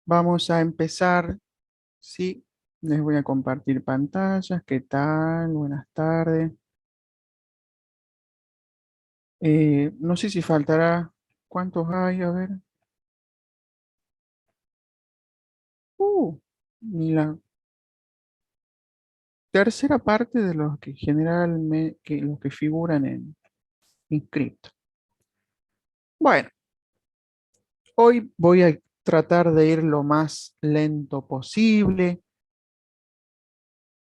Vamos a empezar, sí, les voy a compartir pantallas, ¿qué tal? Buenas tardes. No sé si faltará, ¿cuántos hay? A ver. Uh, Ni la tercera parte de los que generalmente, los que figuran en inscripto. Bueno, hoy voy a tratar de ir lo más lento posible.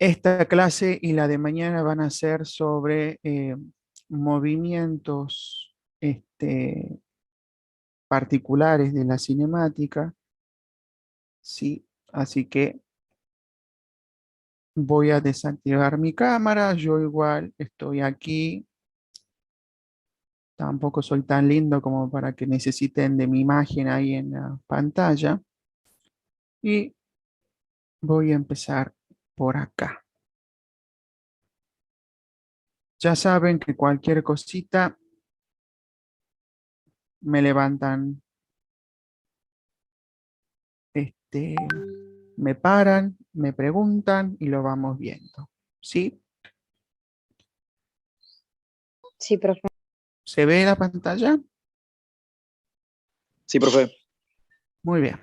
Esta clase y la de mañana van a ser sobre movimientos particulares de la cinemática, ¿sí? Así que voy a desactivar mi cámara. Yo igual estoy aquí. Tampoco soy tan lindo como para que necesiten de mi imagen ahí en la pantalla. Y voy a empezar por acá. Ya saben que cualquier cosita me levantan, este, me paran, me preguntan y lo vamos viendo. ¿Sí? Sí, profe. ¿Se ve la pantalla? Sí, profe. Muy bien.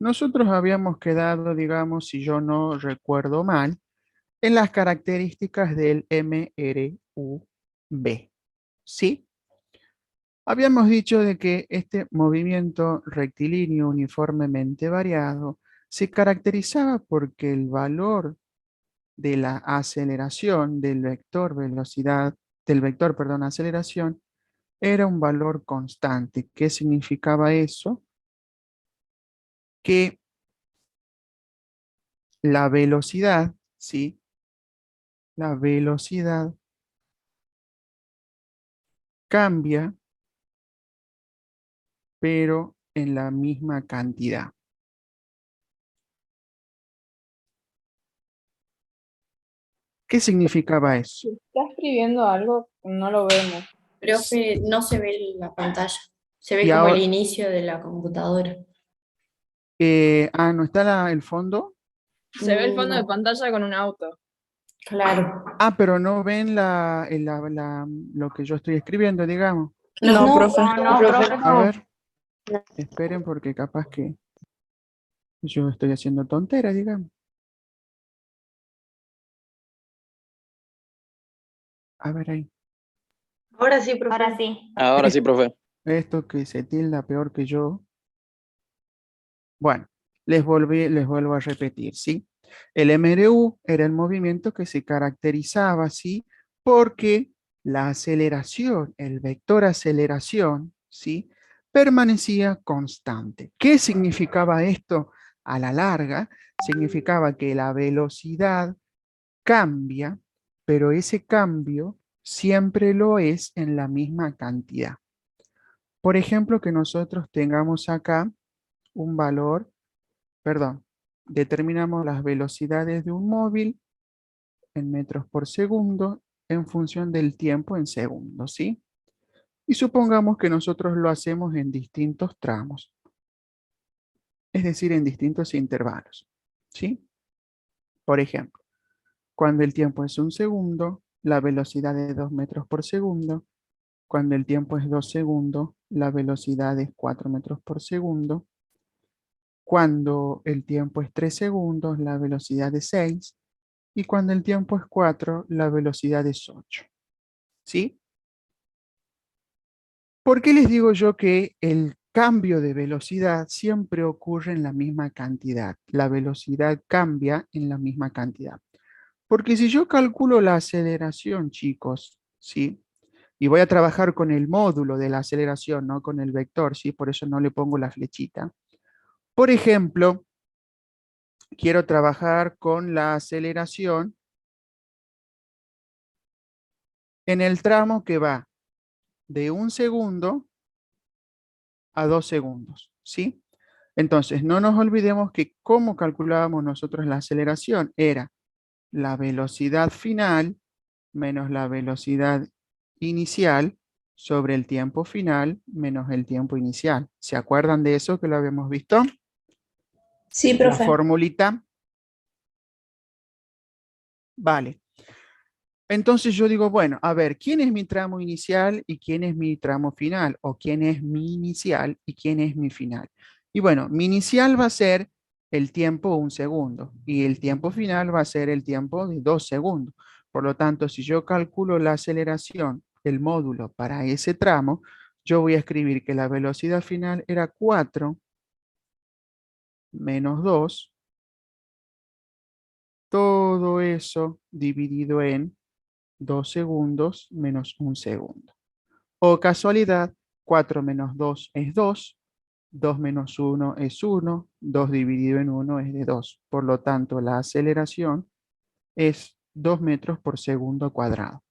Nosotros habíamos quedado, digamos, si yo no recuerdo mal, en las características del MRUB. ¿Sí? Habíamos dicho de que este movimiento rectilíneo uniformemente variado se caracterizaba porque el valor de la aceleración del vector velocidad, del vector, perdón, aceleración, era un valor constante. ¿Qué significaba eso? Que la velocidad, ¿sí? La velocidad cambia, pero en la misma cantidad. ¿Qué significaba eso? Si está escribiendo algo, no lo vemos. Profe, no se ve la pantalla. Se Y ve como el ahora, inicio de la computadora. ¿no está el fondo? Se ve el fondo de No, pantalla con un auto. claro. Pero no ven lo que yo estoy escribiendo, digamos. No, profe. No, profe. A ver, esperen porque capaz que yo estoy haciendo tonteras, digamos. A ver ahí. Ahora sí, profe. Ahora sí. Ahora sí, profe. Esto que se tilda peor que yo. Bueno, les vuelvo a repetir, ¿sí? El MRU era el movimiento que se caracterizaba, ¿sí? Porque la aceleración, el vector aceleración, ¿sí? Permanecía constante. ¿Qué significaba esto? A la larga, significaba que la velocidad cambia, pero ese cambio siempre lo es en la misma cantidad. Por ejemplo, que nosotros tengamos acá un valor, perdón, determinamos las velocidades de un móvil en metros por segundo en función del tiempo en segundos, ¿sí? Y supongamos que nosotros lo hacemos en distintos tramos, es decir, en distintos intervalos, ¿sí? Por ejemplo, cuando el tiempo es un segundo, la velocidad es 2 metros por segundo. Cuando el tiempo es 2 segundos, la velocidad es 4 metros por segundo. Cuando el tiempo es 3 segundos, la velocidad es 6. Y cuando el tiempo es 4, la velocidad es 8. ¿Sí? ¿Por qué les digo yo que el cambio de velocidad siempre ocurre en la misma cantidad? La velocidad cambia en la misma cantidad. Porque si yo calculo la aceleración, chicos, ¿sí? Y voy a trabajar con el módulo de la aceleración, no con el vector, ¿sí? Por eso no le pongo la flechita. Por ejemplo, quiero trabajar con la aceleración en el tramo que va de 1 segundo a 2 segundos, ¿sí? Entonces, no nos olvidemos que cómo calculábamos nosotros la aceleración era la velocidad final menos la velocidad inicial sobre el tiempo final menos el tiempo inicial. ¿Se acuerdan de eso que lo habíamos visto? Sí, La profe. formulita. Vale. Entonces yo digo, bueno, a ver, ¿quién es mi tramo inicial y quién es mi tramo final? O quién es mi inicial y quién es mi final. Y bueno, mi inicial va a ser el tiempo 1 segundo y el tiempo final va a ser el tiempo de 2 segundos. Por lo tanto, si yo calculo la aceleración, el módulo para ese tramo, yo voy a escribir que la velocidad final era 4 menos 2, todo eso dividido en 2 segundos menos 1 segundo. O casualidad, 4 menos 2 es 2, 2 menos 1 es 1, 2 dividido en 1 es de 2. Por lo tanto, la aceleración es 2 metros por segundo cuadrado.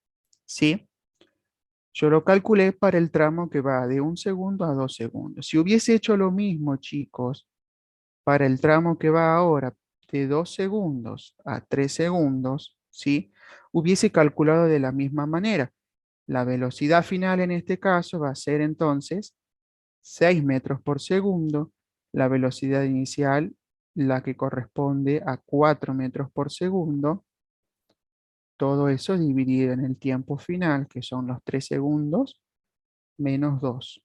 ¿Sí? Yo lo calculé para el tramo que va de 1 segundo a 2 segundos. Si hubiese hecho lo mismo, chicos, para el tramo que va ahora de 2 segundos a 3 segundos, ¿sí? Hubiese calculado de la misma manera. La velocidad final en este caso va a ser entonces 6 metros por segundo. La velocidad inicial, la que corresponde a 4 metros por segundo. Todo eso dividido en el tiempo final, que son los 3 segundos, menos 2.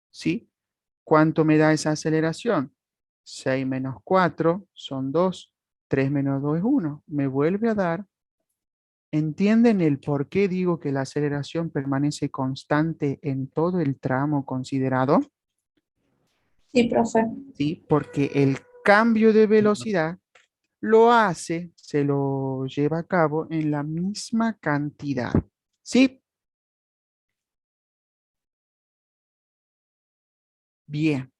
¿Sí? ¿Cuánto me da esa aceleración? 6 menos 4 son 2. 3 menos 2 es 1. Me vuelve a dar. ¿Entienden el por qué digo que la aceleración permanece constante en todo el tramo considerado? Sí, profe. Sí, porque el cambio de velocidad lo hace, se lo lleva a cabo en la misma cantidad. ¿Sí? Bien.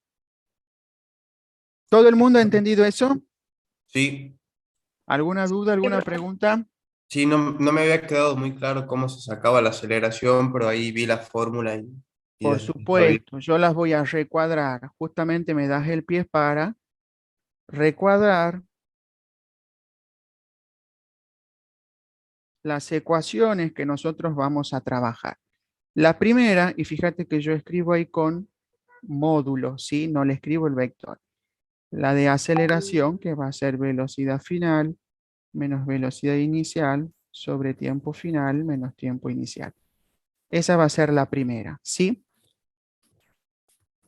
¿Todo el mundo ha entendido eso? Sí, ¿Alguna duda, alguna pregunta? sí, no me había quedado muy claro cómo se sacaba la aceleración, pero ahí vi la fórmula y Por desde sabía. supuesto, yo las voy a recuadrar. Justamente me das el pie para recuadrar las ecuaciones que nosotros vamos a trabajar. La primera, y fíjate que yo escribo ahí con módulo, ¿sí? No le escribo el vector. La de aceleración, que va a ser velocidad final menos velocidad inicial sobre tiempo final menos tiempo inicial. Esa va a ser la primera, ¿sí?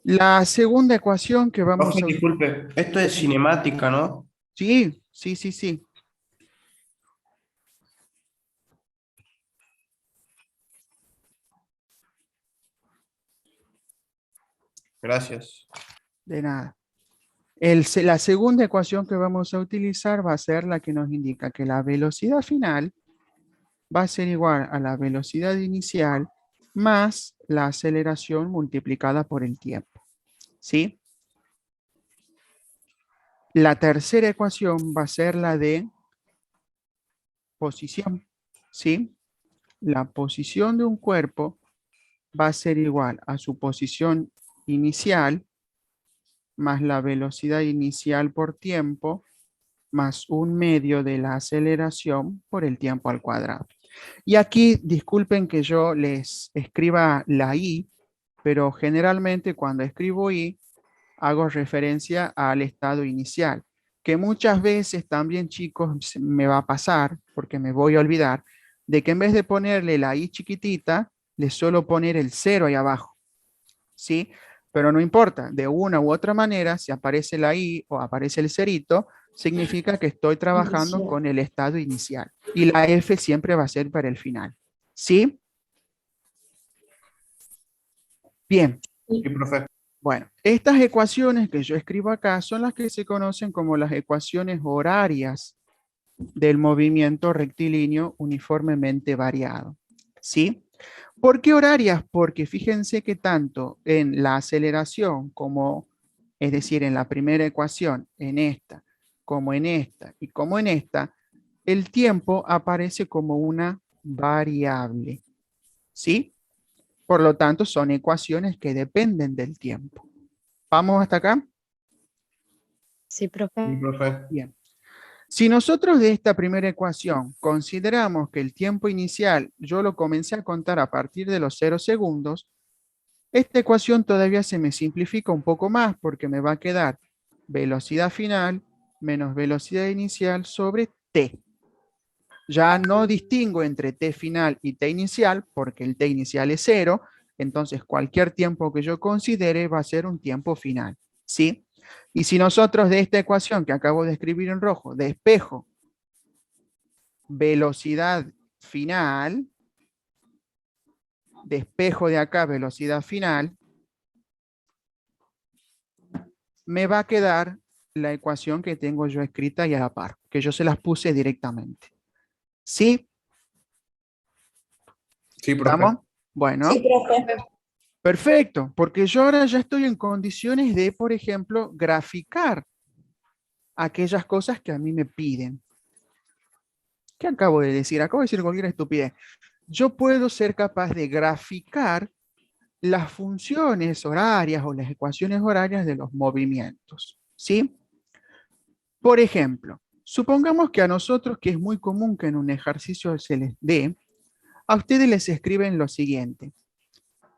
La segunda ecuación que vamos Profe, a... disculpe, esto es cinemática, ¿no? Sí, sí, sí, sí. Gracias. De nada. La segunda ecuación que vamos a utilizar va a ser la que nos indica que la velocidad final va a ser igual a la velocidad inicial más la aceleración multiplicada por el tiempo. ¿Sí? La tercera ecuación va a ser la de posición. ¿Sí? La posición de un cuerpo va a ser igual a su posición inicial más la velocidad inicial por tiempo más 1/2 de la aceleración por el tiempo al cuadrado. Y aquí disculpen que yo les escriba la i, pero generalmente cuando escribo i hago referencia al estado inicial, que muchas veces también, chicos, me va a pasar, porque me voy a olvidar, de que en vez de ponerle la i chiquitita, le suelo poner el 0 ahí abajo, ¿sí? Pero no importa, de una u otra manera, si aparece la i o aparece el cerito, significa que estoy trabajando Inicial. con el estado inicial. Y la f siempre va a ser para el final, ¿sí? Bien. Sí, profe. Bueno, estas ecuaciones que yo escribo acá son las que se conocen como las ecuaciones horarias del movimiento rectilíneo uniformemente variado. ¿Sí? ¿Por qué horarias? Porque fíjense que tanto en la aceleración como, es decir, en la primera ecuación, en esta, como en esta y como en esta, el tiempo aparece como una variable. ¿Sí? Por lo tanto, son ecuaciones que dependen del tiempo. ¿Vamos hasta acá? Sí, profe. Sí, profe. Bien. Si nosotros de esta primera ecuación consideramos que el tiempo inicial yo lo comencé a contar a partir de los 0 segundos, esta ecuación todavía se me simplifica un poco más porque me va a quedar velocidad final menos velocidad inicial sobre t. Ya no distingo entre t final y t inicial porque el t inicial es 0, entonces cualquier tiempo que yo considere va a ser un tiempo final, ¿sí? Y si nosotros de esta ecuación que acabo de escribir en rojo despejo velocidad final, despejo de acá velocidad final, me va a quedar la ecuación que tengo yo escrita y a la par, que yo se las puse directamente. ¿Sí? Sí, profe. ¿Estamos? Bueno, Sí, profe. perfecto, porque yo ahora ya estoy en condiciones de, por ejemplo, graficar aquellas cosas que a mí me piden. ¿Qué acabo de decir? Acabo de decir cualquier estupidez. Yo puedo ser capaz de graficar las funciones horarias o las ecuaciones horarias de los movimientos, ¿sí? Por ejemplo, supongamos que a nosotros, que es muy común que en un ejercicio se les dé, a ustedes les escriben lo siguiente.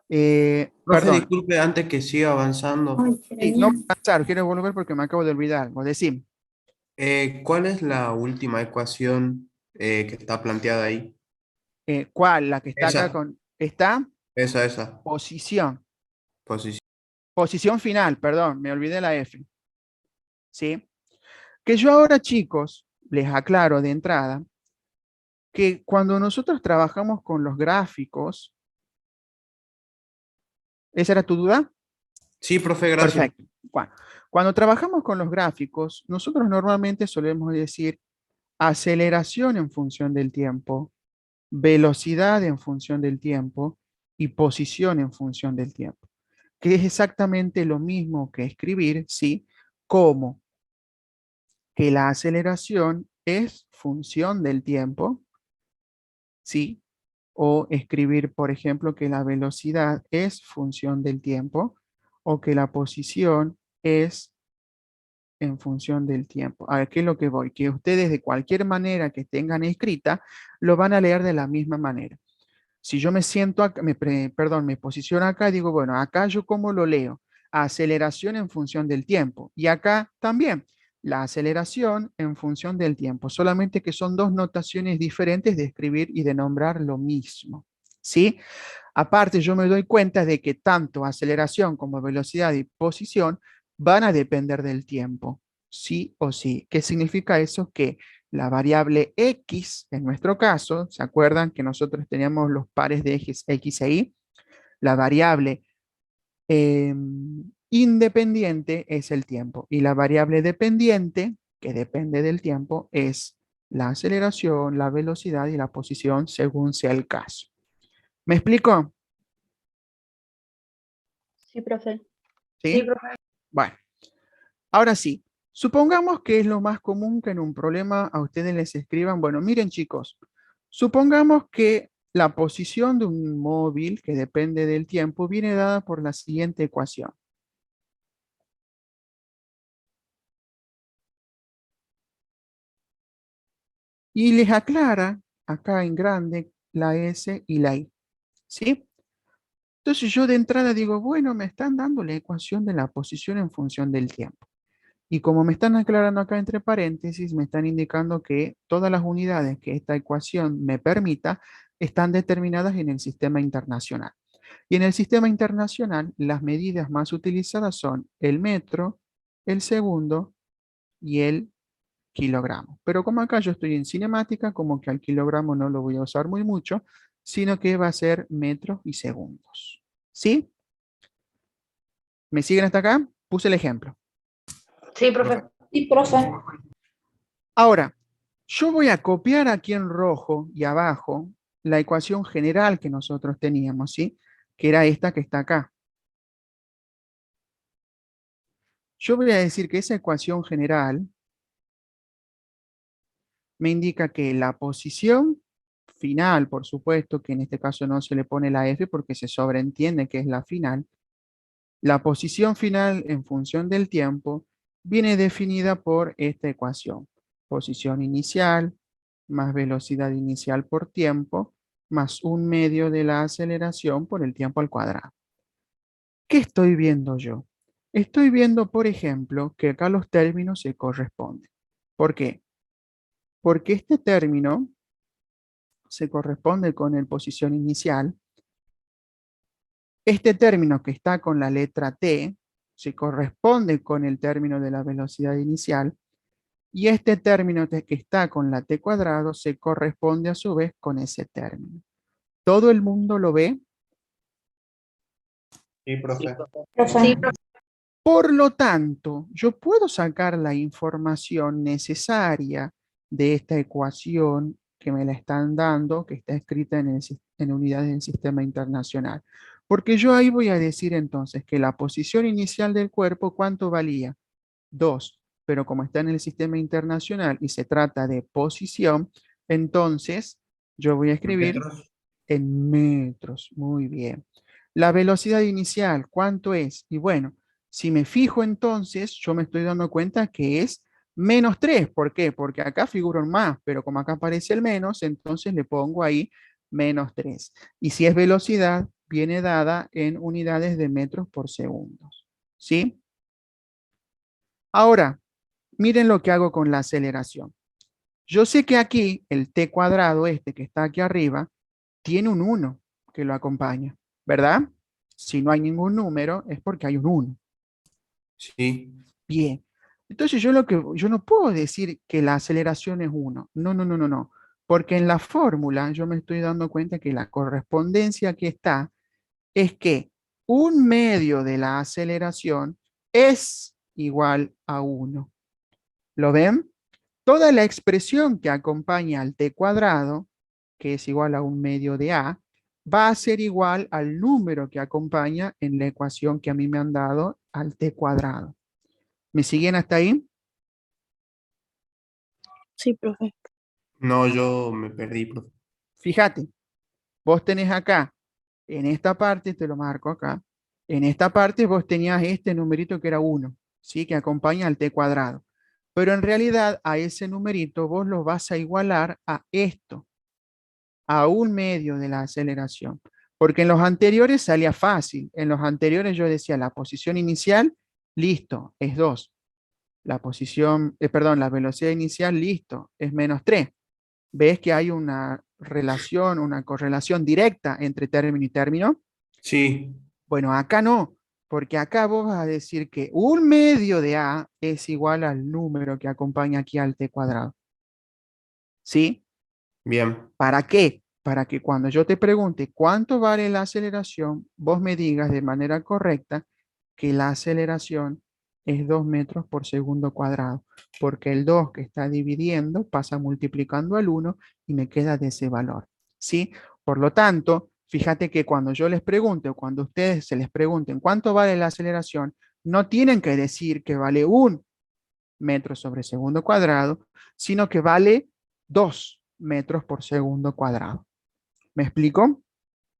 Profe, Perdón, disculpe, antes que siga avanzando, Ay, sí, no voy genial. a avanzar, quiero volver porque me acabo de olvidar algo. Decime, ¿cuál es la última ecuación que está planteada ahí? ¿cuál? La que está acá Esa, con, está esa posición, posición. posición final, perdón, me olvidé la F, ¿sí? Que yo ahora, chicos, les aclaro de entrada que cuando nosotros trabajamos con los gráficos, ¿esa era tu duda? Sí, profe, gracias. Perfecto. Cuando trabajamos con los gráficos, nosotros normalmente solemos decir aceleración en función del tiempo, velocidad en función del tiempo y posición en función del tiempo, que es exactamente lo mismo que escribir, ¿sí? Como que la aceleración es función del tiempo, ¿sí? O escribir, por ejemplo, que la velocidad es función del tiempo o que la posición es en función del tiempo. A ver, ¿qué es lo que voy? Que ustedes de cualquier manera que tengan escrita, lo van a leer de la misma manera. Si yo me siento acá, perdón, me posiciono acá, digo, bueno, acá yo cómo lo leo, aceleración en función del tiempo. Y acá también, la aceleración en función del tiempo, solamente que son dos notaciones diferentes de escribir y de nombrar lo mismo. ¿Sí? Aparte, yo me doy cuenta de que tanto aceleración como velocidad y posición van a depender del tiempo, sí o sí. ¿Qué significa eso? Que la variable x, en nuestro caso, ¿se acuerdan que nosotros teníamos los pares de ejes x e y? La variable independiente es el tiempo y la variable dependiente, que depende del tiempo, es la aceleración, la velocidad y la posición según sea el caso. ¿Me explico? Sí, profe. ¿Sí? Bueno, ahora sí, supongamos que es lo más común que en un problema a ustedes les escriban, bueno, miren chicos, supongamos que la posición de un móvil que depende del tiempo viene dada por la siguiente ecuación. Y les aclara acá en grande la S y la I, ¿sí? Entonces yo de entrada digo, bueno, me están dando la ecuación de la posición en función del tiempo. Y como me están aclarando acá entre paréntesis, me están indicando que todas las unidades que esta ecuación me permita están determinadas en el sistema internacional. Y en el sistema internacional, las medidas más utilizadas son el metro, el segundo y el kilogramo. Pero como acá yo estoy en cinemática, como que al kilogramo no lo voy a usar muy mucho, sino que va a ser metros y segundos. ¿Sí? ¿Me siguen hasta acá? Puse el ejemplo. Sí, profe. Sí, profe. Ahora, yo voy a copiar aquí en rojo y abajo la ecuación general que nosotros teníamos, ¿sí? Que era esta que está acá. Yo voy a decir que esa ecuación general me indica que la posición final, por supuesto, que en este caso no se le pone la F porque se sobreentiende que es la final, la posición final en función del tiempo viene definida por esta ecuación. posición inicial, más velocidad inicial por tiempo, más 1/2 de la aceleración por el tiempo al cuadrado. ¿Qué estoy viendo yo? Estoy viendo, por ejemplo, que acá los términos se corresponden. ¿Por qué? Porque este término se corresponde con el posición inicial. Este término que está con la letra T se corresponde con el término de la velocidad inicial. Y este término que está con la T cuadrado se corresponde a su vez con ese término. ¿Todo el mundo lo ve? Sí, profe. Profe. Sí, profe. Por lo tanto, yo puedo sacar la información necesaria de esta ecuación que me la están dando, que está escrita en unidades del sistema internacional. Porque yo ahí voy a decir entonces que la posición inicial del cuerpo, ¿cuánto valía? 2. Pero como está en el sistema internacional y se trata de posición, entonces yo voy a escribir Metros. en metros. Muy bien. La velocidad inicial, ¿cuánto es? Y bueno, si me fijo entonces, yo me estoy dando cuenta que es -3. ¿Por qué? Porque acá figura un más, pero como acá aparece el menos, entonces le pongo ahí -3. Y si es velocidad, viene dada en unidades de metros por segundo. ¿Sí? Ahora, miren lo que hago con la aceleración. Yo sé que aquí el t cuadrado, este que está aquí arriba, tiene un 1 que lo acompaña, ¿verdad? Si no hay ningún número, es porque hay un 1. Sí. Bien. Entonces yo no puedo decir que la aceleración es 1. No, no, no, no, no. Porque en la fórmula yo me estoy dando cuenta que la correspondencia que está es que 1/2 de la aceleración es igual a 1. ¿Lo ven? Toda la expresión que acompaña al t cuadrado, que es igual a 1/2 de a, va a ser igual al número que acompaña en la ecuación que a mí me han dado al t cuadrado. ¿Me siguen hasta ahí? Sí, profe. No, yo me perdí, profe. Fíjate, vos tenés acá, en esta parte, te lo marco acá, en esta parte vos tenías este numerito que era 1, ¿sí? Que acompaña al t cuadrado. Pero en realidad a ese numerito vos lo vas a igualar a esto, a 1/2 de la aceleración. Porque en los anteriores salía fácil. En los anteriores yo decía la posición inicial, listo, es 2. La posición, perdón, la velocidad inicial, listo, es -3. ¿Ves que hay una relación, una correlación directa entre término y término? Sí. Bueno, acá no, porque acá vos vas a decir que 1/2 de a es igual al número que acompaña aquí al t cuadrado. ¿Sí? Bien. ¿Para qué? Para que cuando yo te pregunte cuánto vale la aceleración, vos me digas de manera correcta que la aceleración es 2 metros por segundo cuadrado, porque el 2 que está dividiendo pasa multiplicando al 1 y me queda de ese valor. ¿Sí? Por lo tanto, fíjate que cuando yo les pregunte o cuando ustedes se les pregunten cuánto vale la aceleración, no tienen que decir que vale 1 metro sobre segundo cuadrado, sino que vale 2 metros por segundo cuadrado. ¿Me explico?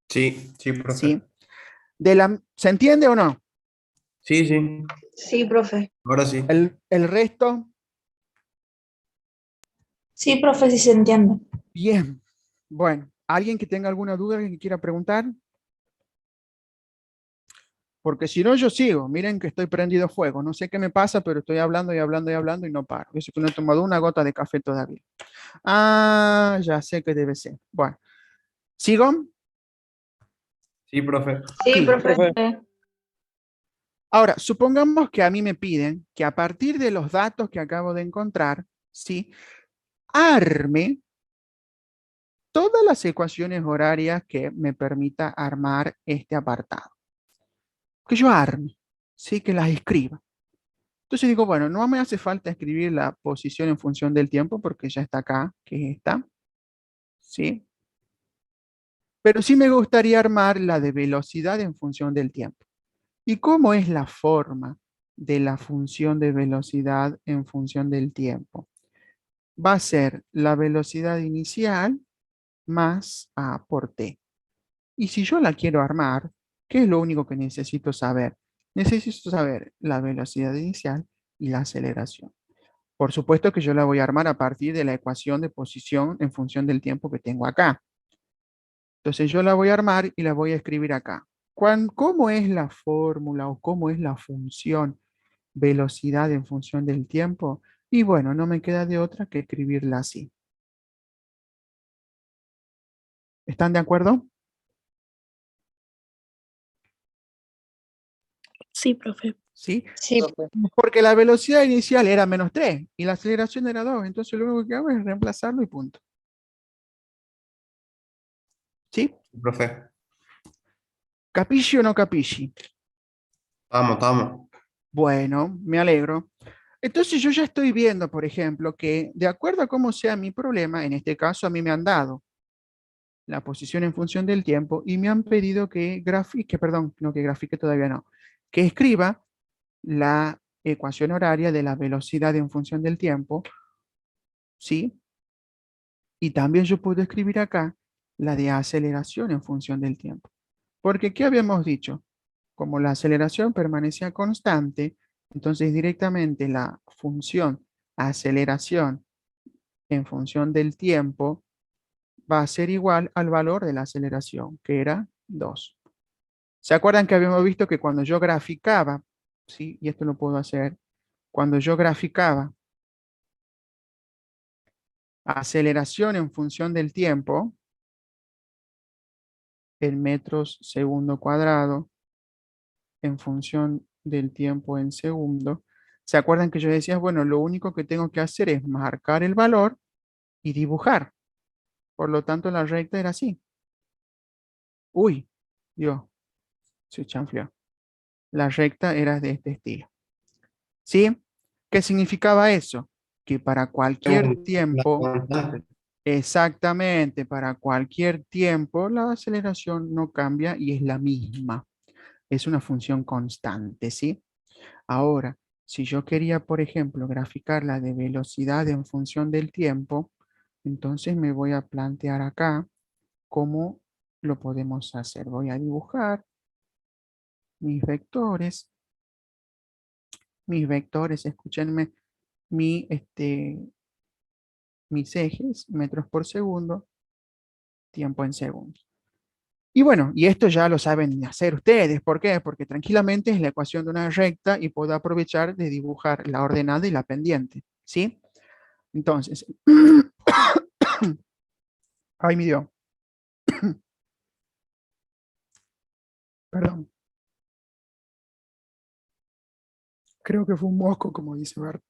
Sí, sí, profe. Sí. ¿Se entiende o no? Sí, sí. Sí, profe. Ahora sí. El resto, Sí, profe, sí se entiende. bien. Bueno, ¿alguien que tenga alguna duda que quiera preguntar? Porque si no, yo sigo. Miren que estoy prendido a fuego. No sé qué me pasa, pero estoy hablando y hablando y hablando y no paro. Eso que no he tomado una gota de café todavía. Ah, ya sé que debe ser. Bueno, ¿sigo? Sí, profe. Sí, Sí. profe. Ahora, supongamos que a mí me piden que a partir de los datos que acabo de encontrar, ¿sí? Arme todas las ecuaciones horarias que me permita armar este apartado. Que yo arme, ¿sí? Que las escriba. Entonces digo, bueno, no me hace falta escribir la posición en función del tiempo porque ya está acá, que es esta, ¿sí? Pero sí me gustaría armar la de velocidad en función del tiempo. ¿Y cómo es la forma de la función de velocidad en función del tiempo? Va a ser la velocidad inicial más a por t. Y si yo la quiero armar, ¿qué es lo único que necesito saber? Necesito saber la velocidad inicial y la aceleración. Por supuesto que yo la voy a armar a partir de la ecuación de posición en función del tiempo que tengo acá. Entonces yo la voy a armar y la voy a escribir acá. ¿Cómo es la fórmula o cómo es la función velocidad en función del tiempo? Y bueno, no me queda de otra que escribirla así. ¿Están de acuerdo? Sí, profe. ¿Sí? Sí, Profe. Porque la velocidad inicial era -3 y la aceleración era 2. Entonces lo único que hago es reemplazarlo y punto. ¿Sí? Profe. ¿Capisci o no capisci? Estamos. Bueno, me alegro. Entonces yo ya estoy viendo, por ejemplo, que de acuerdo a cómo sea mi problema, en este caso a mí me han dado la posición en función del tiempo y me han pedido que grafique, perdón, no que grafique todavía no, que escriba la ecuación horaria de la velocidad en función del tiempo, ¿sí? Y también yo puedo escribir acá la de aceleración en función del tiempo. Porque, ¿qué habíamos dicho? Como la aceleración permanecía constante, entonces directamente la función aceleración en función del tiempo va a ser igual al valor de la aceleración, que era 2. ¿Se acuerdan que habíamos visto que cuando yo graficaba, sí, y esto lo puedo hacer, cuando yo graficaba aceleración en función del tiempo, en metros segundo cuadrado, en función del tiempo en segundo, ¿se acuerdan que yo decía, bueno, lo único que tengo que hacer es marcar el valor y dibujar? Por lo tanto, la recta era así. Uy, Dios, se chanfleó. La recta era de este estilo. ¿Sí? ¿Qué significaba eso? Que para cualquier La tiempo, constante. exactamente, para cualquier tiempo, la aceleración no cambia y es la misma. Es una función constante, ¿sí? Ahora, si yo quería, por ejemplo, graficar la de velocidad en función del tiempo, entonces me voy a plantear acá cómo lo podemos hacer. Voy a dibujar mis vectores. Mis vectores, escúchenme, mis ejes, metros por segundo, tiempo en segundos. Y bueno, y esto ya lo saben hacer ustedes. ¿Por qué? Porque tranquilamente es la ecuación de una recta y puedo aprovechar de dibujar la ordenada y la pendiente. ¿Sí? Entonces, ay, me dio. Perdón. Creo que fue un mosco, como dice Bart.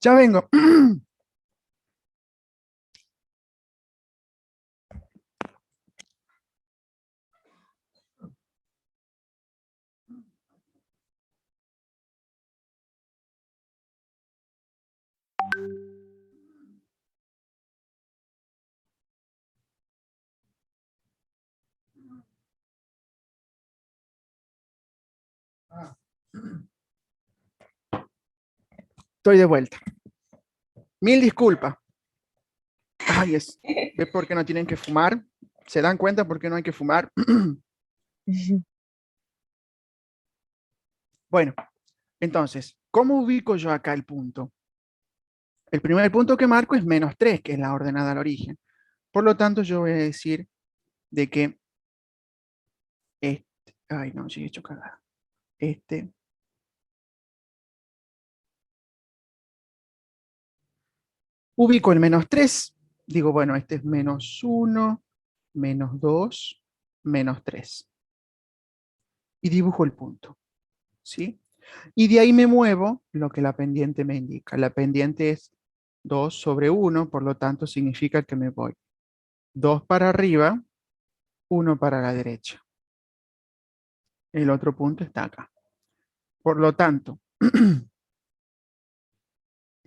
Ya vengo. Estoy de vuelta. Mil disculpas. Ay, ¿ves por qué no tienen que fumar? ¿Se dan cuenta por qué no hay que fumar? Bueno, entonces, ¿cómo ubico yo acá el punto? El primer punto que marco es -3, que es la ordenada al origen. Por lo tanto, yo voy a decir de que ay, no, sí he hecho cagada. Ubico el -3, digo, bueno, este es -1, -2, -3. Y dibujo el punto, ¿sí? Y de ahí me muevo lo que la pendiente me indica. La pendiente es 2 sobre 1, por lo tanto significa que me voy 2 para arriba, 1 para la derecha. El otro punto está acá. Por lo tanto,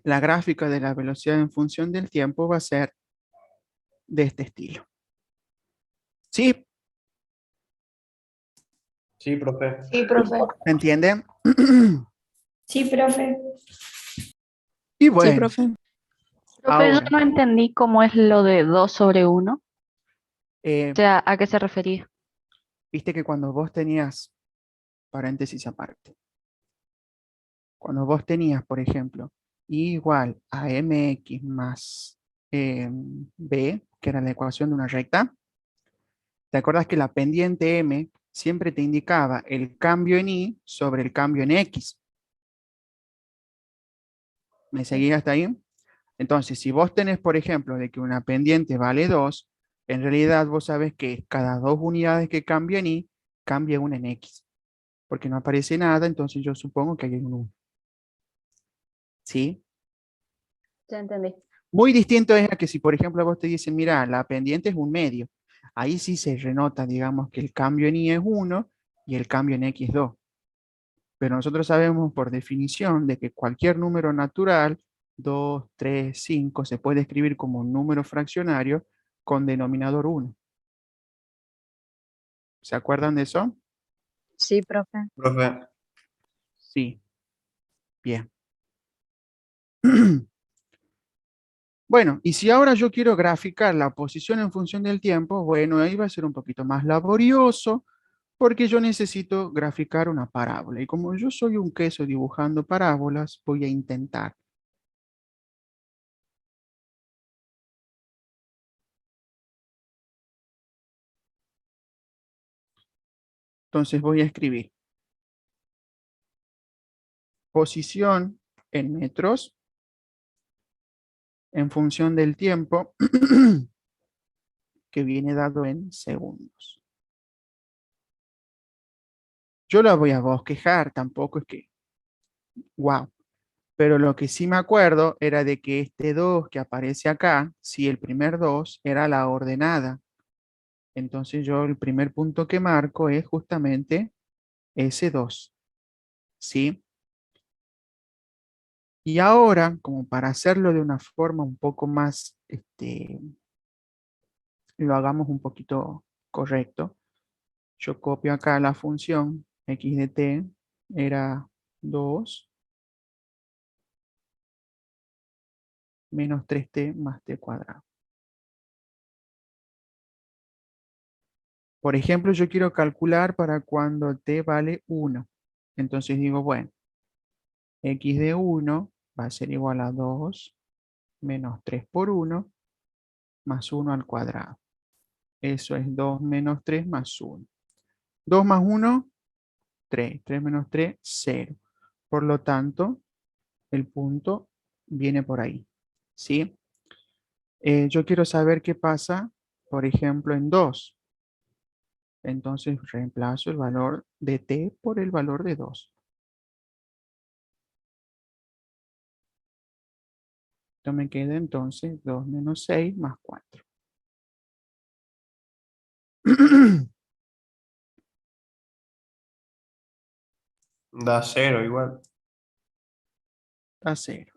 la gráfica de la velocidad en función del tiempo va a ser de este estilo. ¿Sí? Sí, profe. sí, profe. ¿Me entienden? Sí, profe. Y Sí, bueno, profe. Profe, yo ahora, no entendí cómo es lo de 2 sobre 1. eh, O sea, ¿a qué se refería? viste que cuando vos tenías, paréntesis aparte, cuando vos tenías, por ejemplo, igual a mx más b, que era la ecuación de una recta. ¿Te acuerdas que la pendiente m siempre te indicaba el cambio en y sobre el cambio en x? ¿Me seguías hasta ahí? Entonces, si vos tenés, por ejemplo, de que una pendiente vale 2, en realidad vos sabés que cada 2 unidades que cambia en y, cambia una en x. Porque no aparece nada, entonces yo supongo que hay un 1. ¿Sí? Ya entendí. Muy distinto es a que si, por ejemplo, vos te dicen, mira, la pendiente es un medio. Ahí sí se renota, digamos, que el cambio en y es 1 y el cambio en x es 2. Pero nosotros sabemos por definición de que cualquier número natural, 2, 3, 5, se puede escribir como un número fraccionario con denominador 1. ¿Se acuerdan de eso? Sí, profe. Profe, Sí. Bien. Bueno, y si ahora yo quiero graficar la posición en función del tiempo, bueno, ahí va a ser un poquito más laborioso porque yo necesito graficar una parábola. Y como yo soy un queso dibujando parábolas, voy a intentar. Entonces voy a escribir posición en metros en función del tiempo que viene dado en segundos. Yo la voy a bosquejar, tampoco es que, wow. Pero lo que sí me acuerdo era de que este 2 que aparece acá, si el primer 2 era la ordenada. Entonces yo el primer punto que marco es justamente ese 2. ¿Sí? Y ahora, como para hacerlo de una forma un poco más, lo hagamos un poquito correcto, yo copio acá la función x de t, era 2 menos 3t más t cuadrado. Por ejemplo, yo quiero calcular para cuando t vale 1. Entonces digo, bueno, x de 1 va a ser igual a 2 menos 3 por 1 más 1 al cuadrado. Eso es 2 menos 3 más 1. 2 más 1, 3. 3 menos 3, 0. Por lo tanto, el punto viene por ahí. ¿Sí? Yo quiero saber qué pasa, por ejemplo, en 2. Entonces reemplazo el valor de t por el valor de 2. Esto me queda entonces 2 menos 6 más 4. da 0 igual. A 0.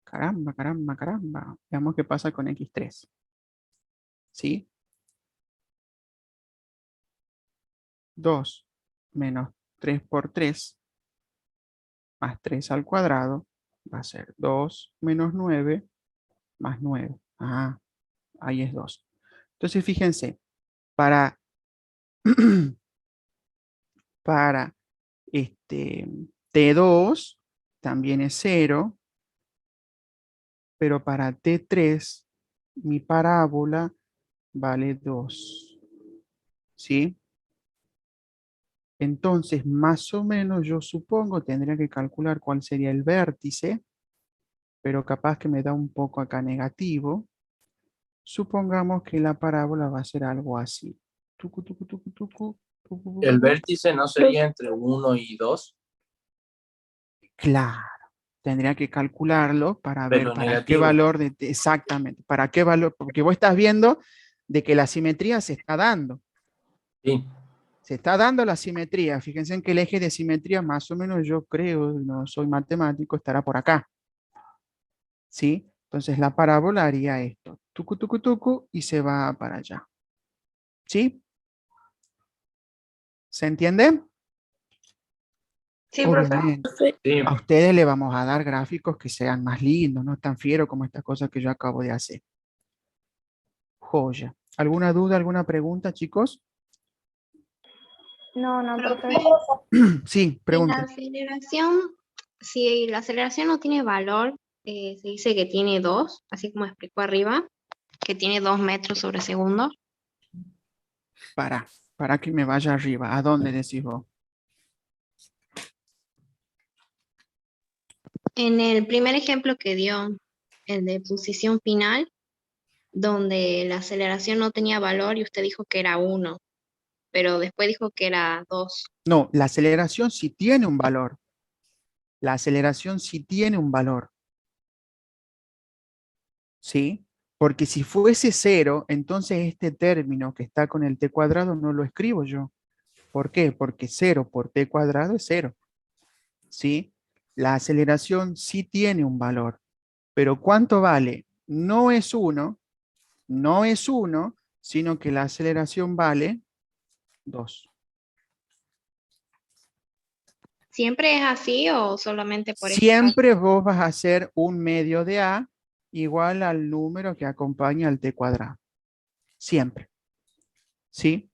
Caramba, caramba, caramba. Veamos qué pasa con x3. ¿Sí? 2 menos 3 por 3 más 3 al cuadrado va a ser 2 menos 9 más 9. Ah, ahí es 2. Entonces fíjense, para, para T2 también es 0, pero para T3 mi parábola vale 2. ¿Sí? Entonces, más o menos yo supongo, tendría que calcular cuál sería el vértice, pero capaz que me da un poco acá negativo. Supongamos que la parábola va a ser algo así. Tucu, tucu, tucu, tucu, tucu, tucu, El tucu. vértice no sería entre 1 y 2, Claro, tendría que calcularlo para ver pero para qué negativo. valor de exactamente, para qué valor, porque vos estás viendo de que la simetría se está dando. Sí. Se está dando la simetría. Fíjense en que el eje de simetría, más o menos yo creo, no soy matemático, estará por acá. ¿Sí? Entonces la parábola haría esto. Tucu, tucu, tucu, y se va para allá. ¿Sí? ¿Se entiende? Sí, profe. Obviamente. Sí. A ustedes le vamos a dar gráficos que sean más lindos, no tan fieros como estas cosas que yo acabo de hacer. Joya. ¿Alguna duda, alguna pregunta, chicos? No, profe. Sí, En la pregunten. aceleración Si la aceleración no tiene valor, se dice que tiene 2, así como explicó arriba, que tiene 2 metros sobre segundo. Para que me vaya arriba. ¿A dónde decís vos? En el primer ejemplo que dio, el de posición final, donde la aceleración no tenía valor y usted dijo que era 1, pero después dijo que era 2. No, la aceleración sí tiene un valor. La aceleración sí tiene un valor. ¿Sí? Porque si fuese 0, entonces este término que está con el t cuadrado no lo escribo yo. ¿Por qué? Porque 0 por t cuadrado es 0. ¿Sí? La aceleración sí tiene un valor. Pero ¿cuánto vale? No es 1, no es 1, sino que la aceleración vale 2. ¿Siempre es así o solamente por este caso? Siempre vos vas a hacer un medio de a igual al número que acompaña al t cuadrado. Siempre. ¿Sí?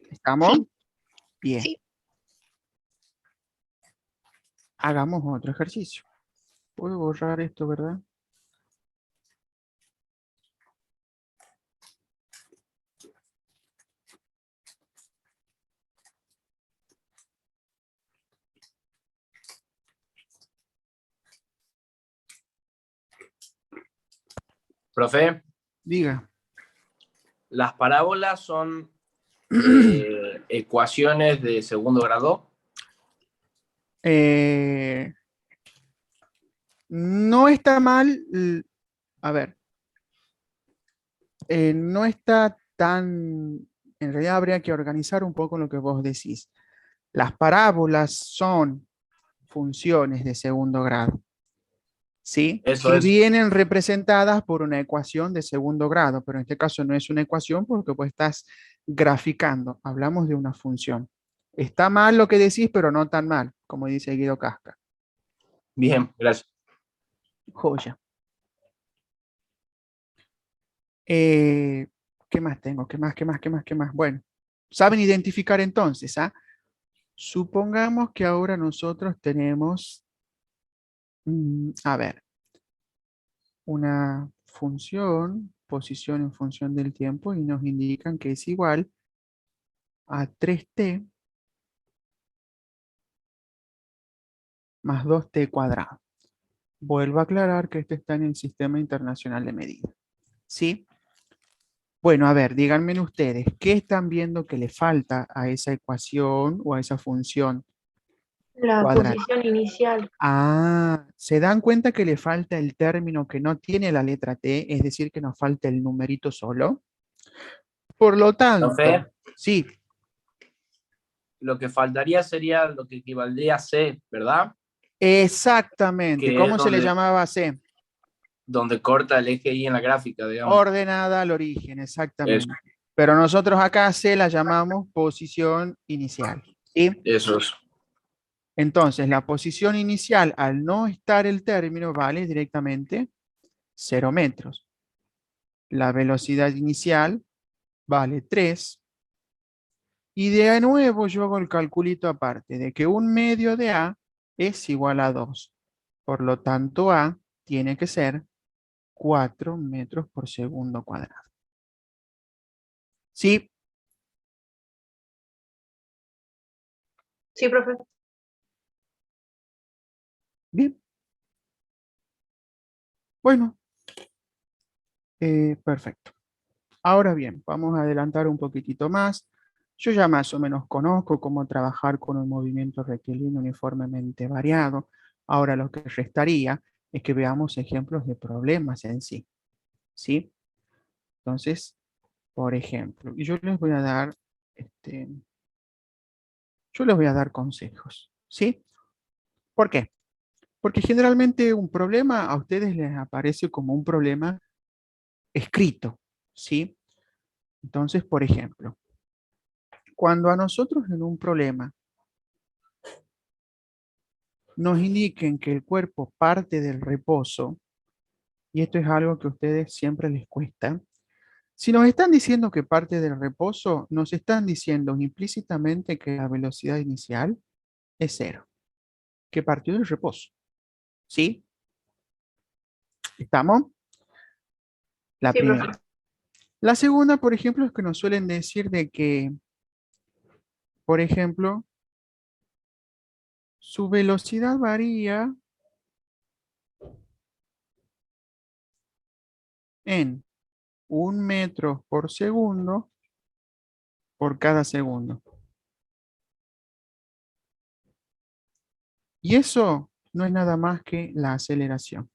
¿Estamos? Sí, Bien. sí. Hagamos otro ejercicio. Puedo borrar esto, ¿verdad? Profe, Diga. las parábolas son ecuaciones de segundo grado. No está mal. A ver. No está tan... En realidad habría que organizar un poco lo que vos decís. Las parábolas son funciones de segundo grado. ¿Sí? Eso Que es. vienen representadas por una ecuación de segundo grado, pero en este caso no es una ecuación porque vos estás graficando. Hablamos de una función. Está mal lo que decís, pero no tan mal, como dice Guido Casca. Bien, gracias. Joya. ¿Qué más tengo? ¿Qué más? ¿Qué más? ¿Qué más? ¿Qué más? Bueno, saben identificar entonces, ¿ah? Supongamos que ahora nosotros tenemos, a ver, una función, posición en función del tiempo, y nos indican que es igual a 3t más 2t cuadrado. Vuelvo a aclarar que esto está en el Sistema Internacional de Medidas. ¿Sí? Bueno, a ver, díganme ustedes, ¿qué están viendo que le falta a esa ecuación o a esa función La cuadrada? posición inicial. Ah, ¿se dan cuenta que le falta el término que no tiene la letra t? Es decir, que nos falta el numerito solo. Por lo tanto, Profe, sí, lo que faltaría sería lo que equivaldría a C, ¿verdad? exactamente. Que es ¿Cómo se le llamaba C? donde corta el eje Y en la gráfica, digamos. Ordenada al origen, Eso, exactamente. Pero nosotros acá C la llamamos posición inicial. ¿Sí? eso es. Entonces, la posición inicial, al no estar el término, vale directamente 0 metros. La velocidad inicial vale 3. Y de nuevo yo hago el calculito aparte, de que un medio de A es igual a 2. Por lo tanto, A tiene que ser 4 metros por segundo cuadrado. ¿Sí? Sí, profe. Bien. Bueno, perfecto. Ahora bien, vamos a adelantar un poquitito más. Yo ya más o menos conozco cómo trabajar con un movimiento rectilíneo uniformemente variado. Ahora lo que restaría es que veamos ejemplos de problemas en sí. ¿Sí? Entonces, por ejemplo, y yo les voy a dar consejos. ¿Sí? ¿Por qué? Porque generalmente un problema a ustedes les aparece como un problema escrito. ¿Sí? Entonces, por ejemplo, cuando a nosotros en un problema nos indiquen que el cuerpo parte del reposo, y esto es algo que a ustedes siempre les cuesta, si nos están diciendo que parte del reposo, nos están diciendo implícitamente que la velocidad inicial es 0, que partió del reposo. ¿Sí? ¿Estamos? La Sí, primera. profe. La segunda, por ejemplo, es que nos suelen decir de que, por ejemplo, su velocidad varía en 1 metro por segundo por cada segundo. Y eso no es nada más que la aceleración.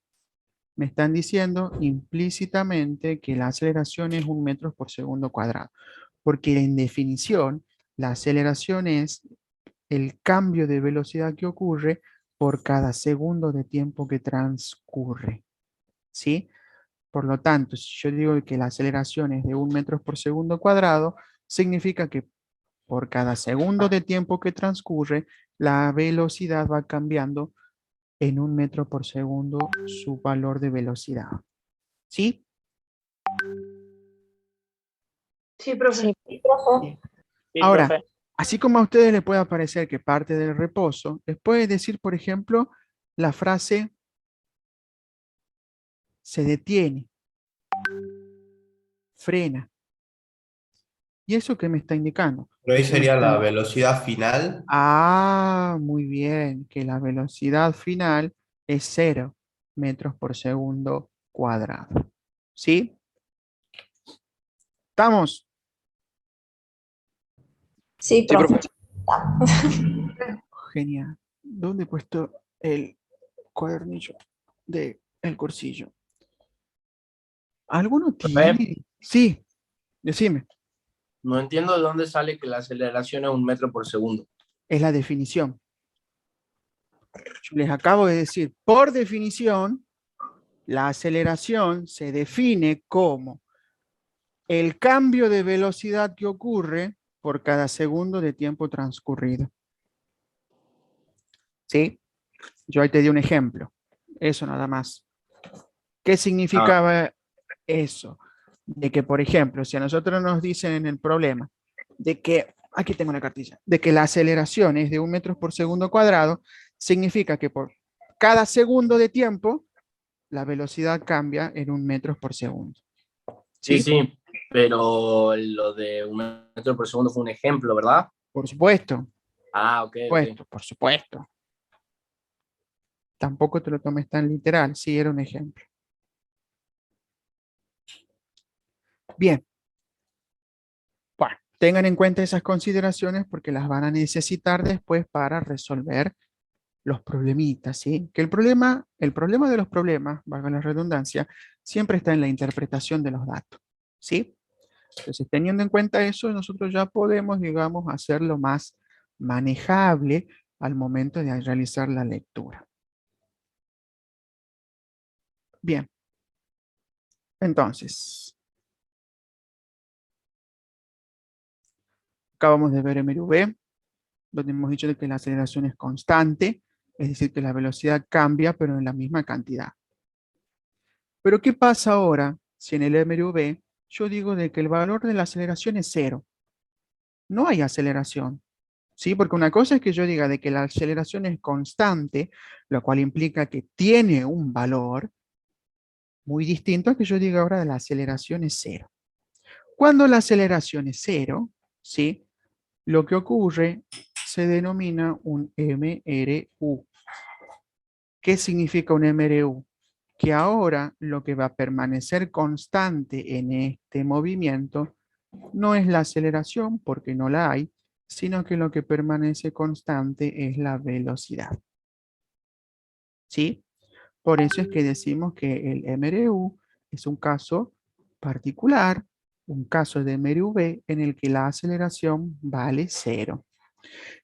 Me están diciendo implícitamente que la aceleración es 1 metro por segundo cuadrado, porque en definición la aceleración es el cambio de velocidad que ocurre por cada segundo de tiempo que transcurre. ¿Sí? Por lo tanto, si yo digo que la aceleración es de 1 metro por segundo cuadrado, significa que por cada segundo de tiempo que transcurre, la velocidad va cambiando en 1 metro por segundo su valor de velocidad. ¿Sí? Sí, profe. Sí, Sí, Ahora, profe. así como a ustedes les puede parecer que parte del reposo, les puede decir, por ejemplo, la frase se detiene, frena. ¿Y eso qué me está indicando? Pero ahí Eso me sería está... la velocidad final. Ah, muy bien, que la velocidad final es 0 metros por segundo cuadrado. ¿Sí? ¿Estamos? sí, Sí, profe. profe. Genial. ¿Dónde he puesto el cuadernillo del cursillo? ¿Alguno Profe, tiene? Sí, decime. no entiendo de dónde sale que la aceleración es 1 metro por segundo. Es la definición. Yo les acabo de decir, por definición, la aceleración se define como el cambio de velocidad que ocurre por cada segundo de tiempo transcurrido. ¿Sí? Yo ahí te di un ejemplo. Eso nada más. ¿Qué significaba eso? De que, por ejemplo, si a nosotros nos dicen en el problema de que, aquí tengo la cartilla, de que la aceleración es de 1 metro por segundo cuadrado, significa que por cada segundo de tiempo, la velocidad cambia en 1 metro por segundo. Sí, ¿Sí? sí, pero lo de 1 metro por segundo fue un ejemplo, ¿verdad? Por supuesto, Ah, ok, ok. por supuesto. Tampoco te lo tomes tan literal, sí, era un ejemplo. Bien, bueno, tengan en cuenta esas consideraciones porque las van a necesitar después para resolver los problemitas, ¿sí? Que el problema de los problemas, valga la redundancia, siempre está en la interpretación de los datos, ¿sí? Entonces, teniendo en cuenta eso, nosotros ya podemos, digamos, hacerlo más manejable al momento de realizar la lectura. Bien, entonces, acabamos de ver MRV, donde hemos dicho de que la aceleración es constante, es decir, que la velocidad cambia, pero en la misma cantidad. Pero ¿qué pasa ahora si en el MRV yo digo de que el valor de la aceleración es 0? No hay aceleración, ¿sí? Porque una cosa es que yo diga de que la aceleración es constante, lo cual implica que tiene un valor muy distinto a que yo diga ahora de la aceleración es 0. Cuando la aceleración es 0, ¿sí? Lo que ocurre se denomina un MRU. ¿Qué significa un MRU? Que ahora lo que va a permanecer constante en este movimiento no es la aceleración, porque no la hay, sino que lo que permanece constante es la velocidad. ¿Sí? Por eso es que decimos que el MRU es un caso particular, un caso de MRV en el que la aceleración vale 0.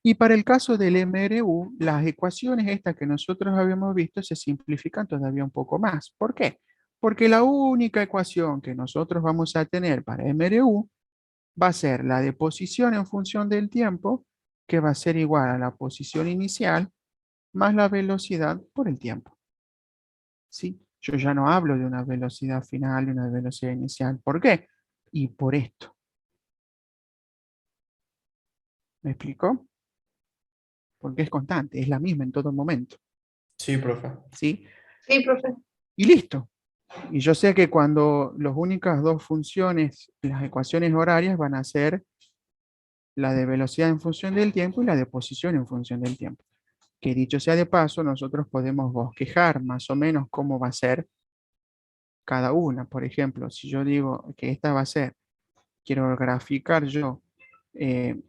Y para el caso del MRU, las ecuaciones estas que nosotros habíamos visto se simplifican todavía un poco más. ¿Por qué? Porque la única ecuación que nosotros vamos a tener para MRU va a ser la de posición en función del tiempo, que va a ser igual a la posición inicial más la velocidad por el tiempo. ¿Sí? Yo ya no hablo de una velocidad final y una velocidad inicial. ¿Por qué? Y por esto. ¿Me explico? porque es constante, es la misma en todo momento, Sí, profe. ¿sí? Sí, profe. Y listo. Y yo sé que cuando las únicas dos funciones, las ecuaciones horarias van a ser la de velocidad en función del tiempo y la de posición en función del tiempo. Que dicho sea de paso, nosotros podemos bosquejar más o menos cómo va a ser cada una. Por ejemplo, si yo digo que esta va a ser, quiero graficar yo, qué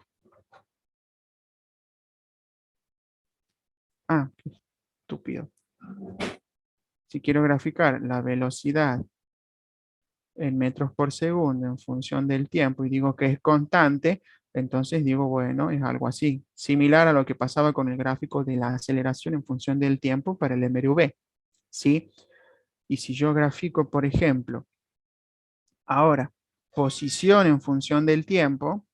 estúpido. Si quiero graficar la velocidad en metros por segundo en función del tiempo y digo que es constante, entonces digo, bueno, es algo así, similar a lo que pasaba con el gráfico de la aceleración en función del tiempo para el MRV, ¿sí? Y si yo grafico, por ejemplo, ahora, posición en función del tiempo,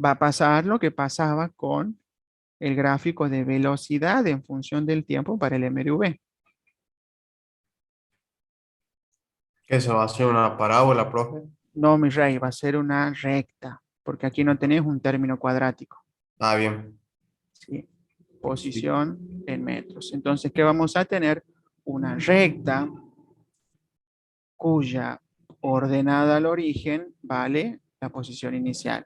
va a pasar lo que pasaba con el gráfico de velocidad en función del tiempo para el MRV. ¿Qué se va a hacer una parábola, profe? No, mi rey, va a ser una recta, porque aquí no tenés un término cuadrático, Ah, bien. ¿sí? Sí. Posición en metros. Entonces, ¿qué vamos a tener? Una recta cuya ordenada al origen vale la posición inicial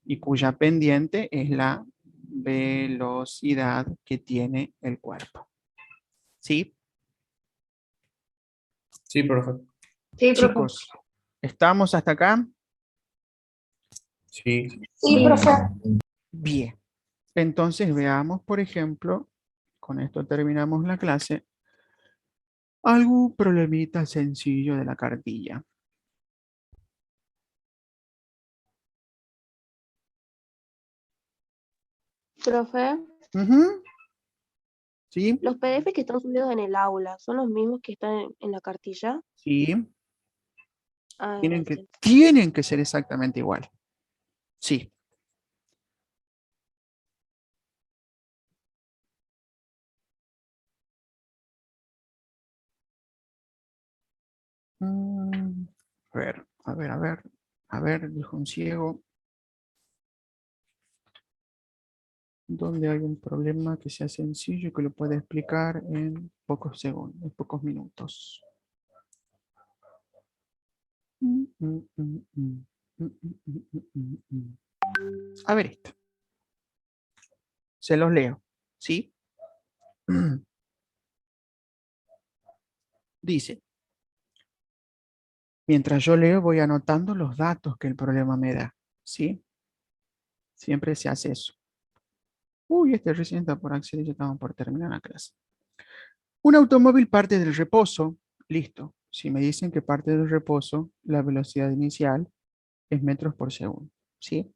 y cuya pendiente es la velocidad que tiene el cuerpo. ¿Sí? Sí, profe. Sí, profe. Chicos, ¿estamos hasta acá? Sí. Sí, profe. Bien. Entonces veamos, por ejemplo, con esto terminamos la clase, algún problemita sencillo de la cartilla. Profe, Ujú. ¿Sí? los PDF que están subidos en el aula, ¿son los mismos que están en la cartilla? Sí. Ah, Tienen gracias. tienen que ser exactamente igual. Sí. Mm, a ver, a ver, a ver. A ver, dijo un ciego. ¿Dónde hay un problema que sea sencillo y que lo pueda explicar en pocos segundos, en pocos minutos? Mm, mm, mm, mm. Mm, mm, mm, mm, mm, mm. A ver esto. Se los leo. ¿Sí? Dice, mientras yo leo voy anotando los datos que el problema me da. ¿Sí? Siempre se hace eso. Uy, este recién está por acceder y ya estamos por terminar la clase. Un automóvil parte del reposo. Listo. Si me dicen que parte del reposo, la velocidad inicial es metros por segundo. ¿Sí?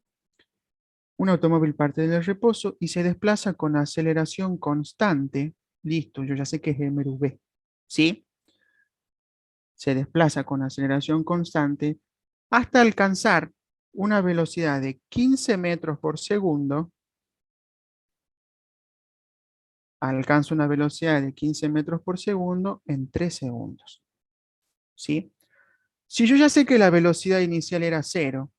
Un automóvil parte del reposo y se desplaza con aceleración constante. Listo, yo ya sé que es MRV. ¿Sí? Se desplaza con aceleración constante hasta alcanzar una velocidad de 15 metros por segundo. Alcanza una velocidad de 15 metros por segundo en 3 segundos. ¿Sí? Si yo ya sé que la velocidad inicial era cero,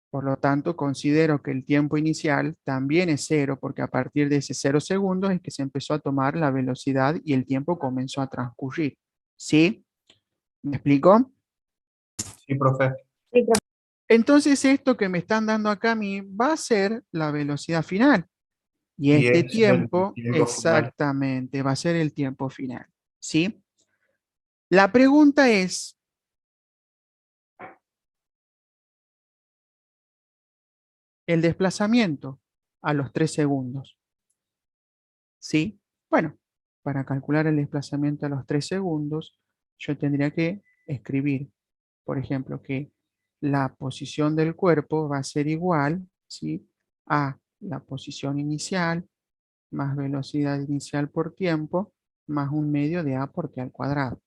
por lo tanto considero que el tiempo inicial también es cero, porque a partir de ese 0 segundos es que se empezó a tomar la velocidad y el tiempo comenzó a transcurrir. ¿Sí? ¿Me explico? Sí, profe. Sí, profe. Entonces esto que me están dando acá a mí va a ser la velocidad final. Y Y este ese es el tiempo, tiempo final. exactamente, va a ser el tiempo final. ¿Sí? La pregunta es, el desplazamiento a los 3 segundos. ¿Sí? Bueno, para calcular el desplazamiento a los 3 segundos, yo tendría que escribir, por ejemplo, que la posición del cuerpo va a ser igual, ¿sí?, a la posición inicial más velocidad inicial por tiempo más un medio de a por t al cuadrado.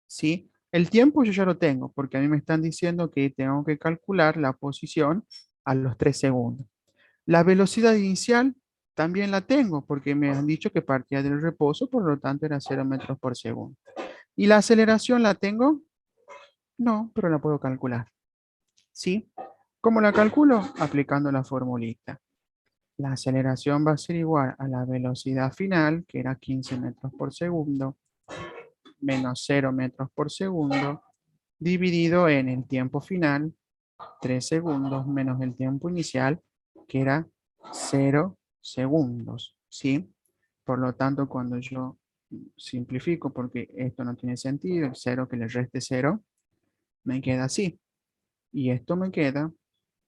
¿Sí? El tiempo yo ya lo tengo, porque a mí me están diciendo que tengo que calcular la posición a los 3 segundos. La velocidad inicial también la tengo, porque me han dicho que partía del reposo, por lo tanto era 0 metros por segundo. ¿Y la aceleración la tengo? No, pero la puedo calcular. ¿Sí? ¿Cómo la calculo? Aplicando la formulita. la aceleración va a ser igual a la velocidad final, que era 15 metros por segundo, menos 0 metros por segundo, dividido en el tiempo final, 3 segundos, menos el tiempo inicial, que era 0 segundos, ¿sí? Por lo tanto, cuando yo simplifico, porque esto no tiene sentido, el 0 que le reste 0, me queda así. Y esto me queda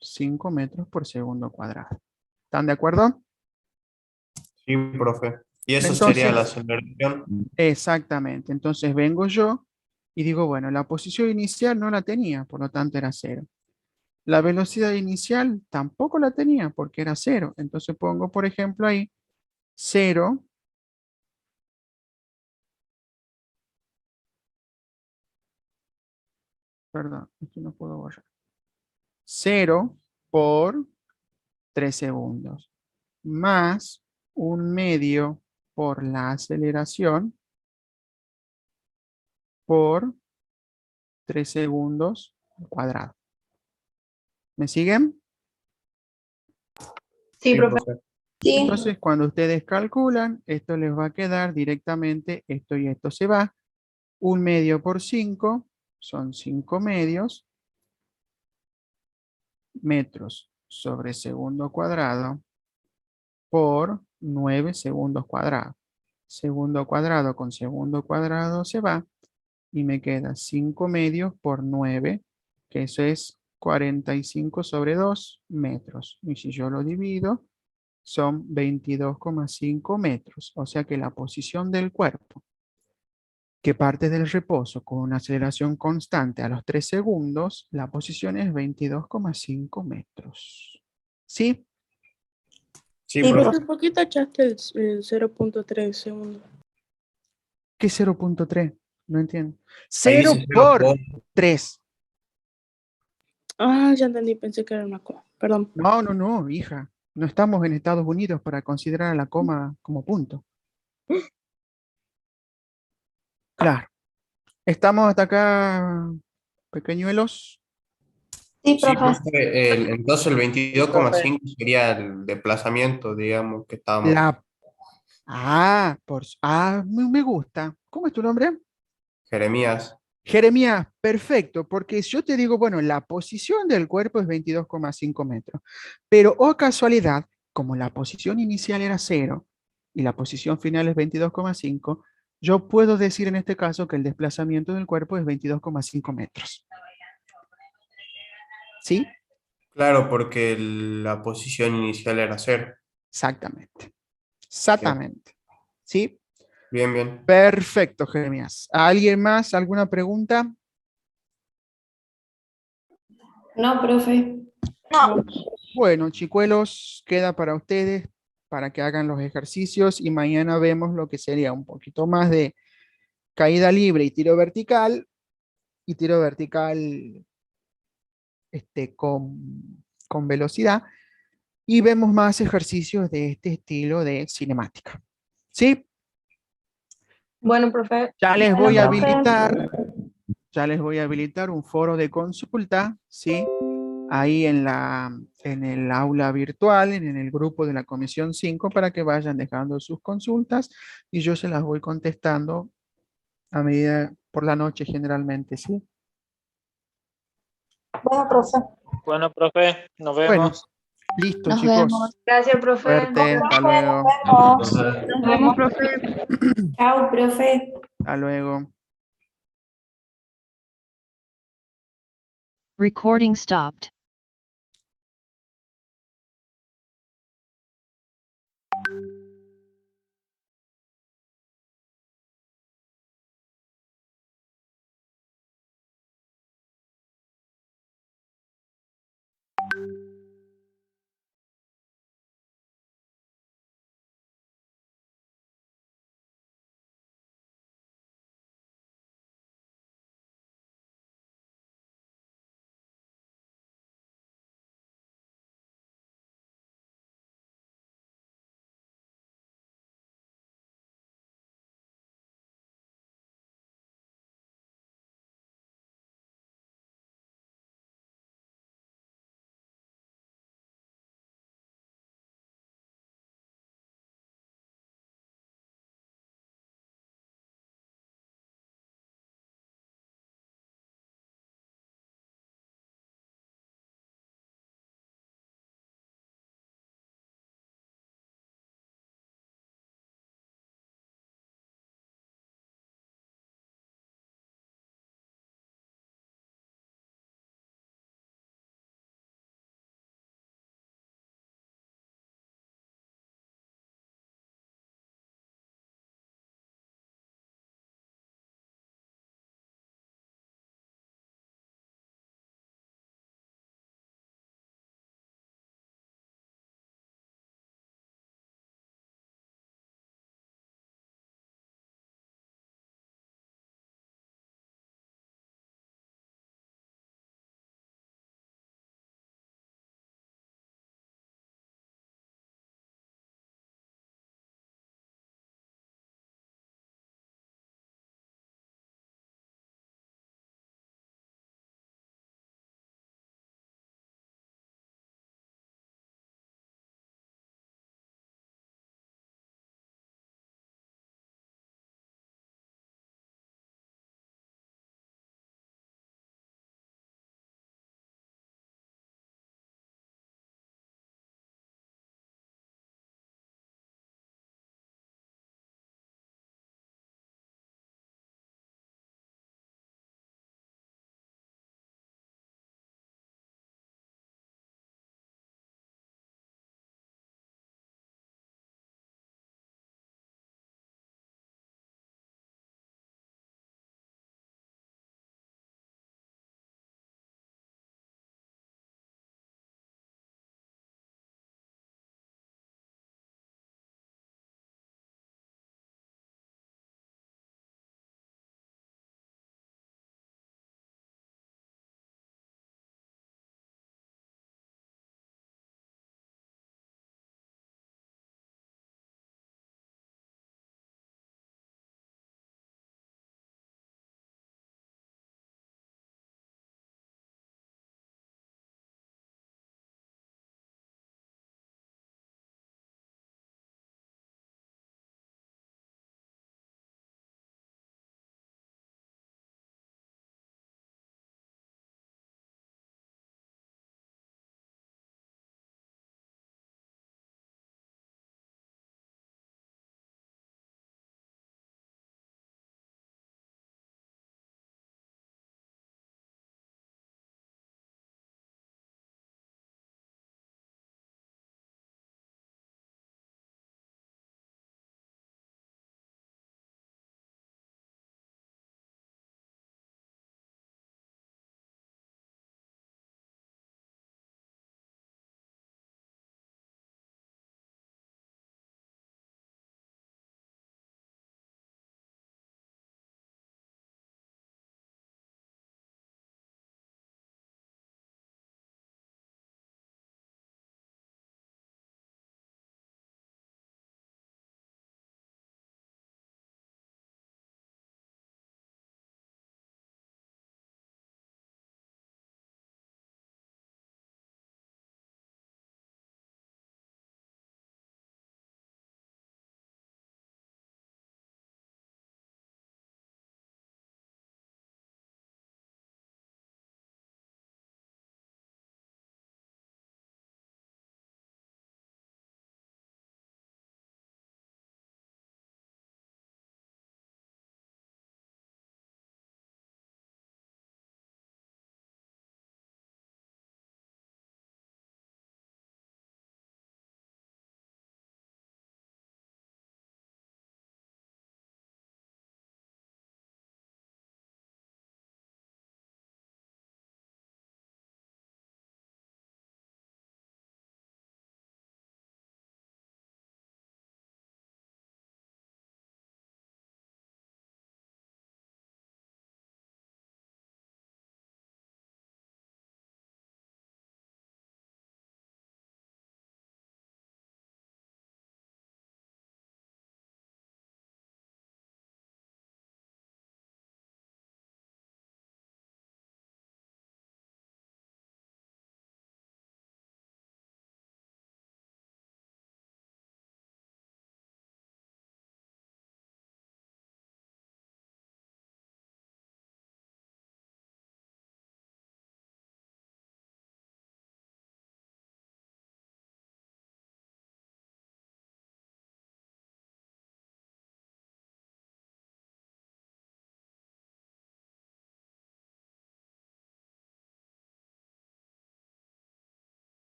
5 metros por segundo cuadrado. ¿Están de acuerdo? Sí, profe. Y eso sería la Entonces, aceleración. exactamente. Entonces vengo yo y digo, bueno, la posición inicial no la tenía, por lo tanto era 0. La velocidad inicial tampoco la tenía porque era 0. Entonces pongo, por ejemplo, ahí 0. Perdón, esto no puedo borrar. 0 por 3 segundos. Más 1/2 por la aceleración por 3 segundos al cuadrado. ¿Me siguen? Sí, Sí, profe. profe. Sí. Entonces, cuando ustedes calculan, esto les va a quedar directamente, esto y esto se va. 1/2 por 5 son 5 medios metros sobre segundo cuadrado por 9 segundos cuadrados. Segundo cuadrado con segundo cuadrado se va y me queda 5 medios por 9, que eso es 45 sobre 2 metros. Y si yo lo divido, son 22,5 metros. O sea que la posición del cuerpo, que parte del reposo con una aceleración constante a los 3 segundos, la posición es 22,5 metros. ¿Sí? Sí, Sí, profe. Profe, ¿por qué tachaste el 0.3 segundos? ¿Qué 0.3? No entiendo. Ahí 0 dice 0 por por. 3. Ah, ya entendí, pensé que era una coma. Perdón. No, no, no, hija. No estamos en Estados Unidos para considerar a la coma como punto. Claro. ¿Estamos hasta acá, pequeñuelos? sí, Sí, profe. profe. Entonces el Profe, 22,5 sería el desplazamiento, digamos, que estábamos. La... me gusta. ¿Cómo es tu nombre? Jeremías. Jeremías, perfecto, porque yo te digo, bueno, la posición del cuerpo es 22,5 metros, pero oh casualidad, como la posición inicial era 0 y la posición final es 22,5, yo puedo decir en este caso que el desplazamiento del cuerpo es 22,5 metros. ¿Sí? Claro, porque la posición inicial era 0. Exactamente. Sí. Exactamente. ¿Sí? Bien, bien. Perfecto, Jeremías. ¿Alguien más? ¿Alguna pregunta? No, profe. No. Bueno, chicuelos, queda para ustedes para que hagan los ejercicios y mañana vemos lo que sería un poquito más de caída libre y tiro vertical con velocidad y vemos más ejercicios de este estilo de cinemática. ¿Sí? Bueno, profe. Ya les Bueno, voy a profe. habilitar un foro de consulta, ¿sí? Ahí en el aula virtual, en el grupo de la Comisión 5, para que vayan dejando sus consultas y yo se las voy contestando a medida por la noche generalmente, ¿sí? Bueno, profe. Bueno, profe, nos Bueno, vemos. listo, Nos chicos. vemos. Gracias, profe. Suerte, hasta Profe, luego. nos vemos. Nos vemos, profe. Chao, profe. Hasta luego. Recording stopped.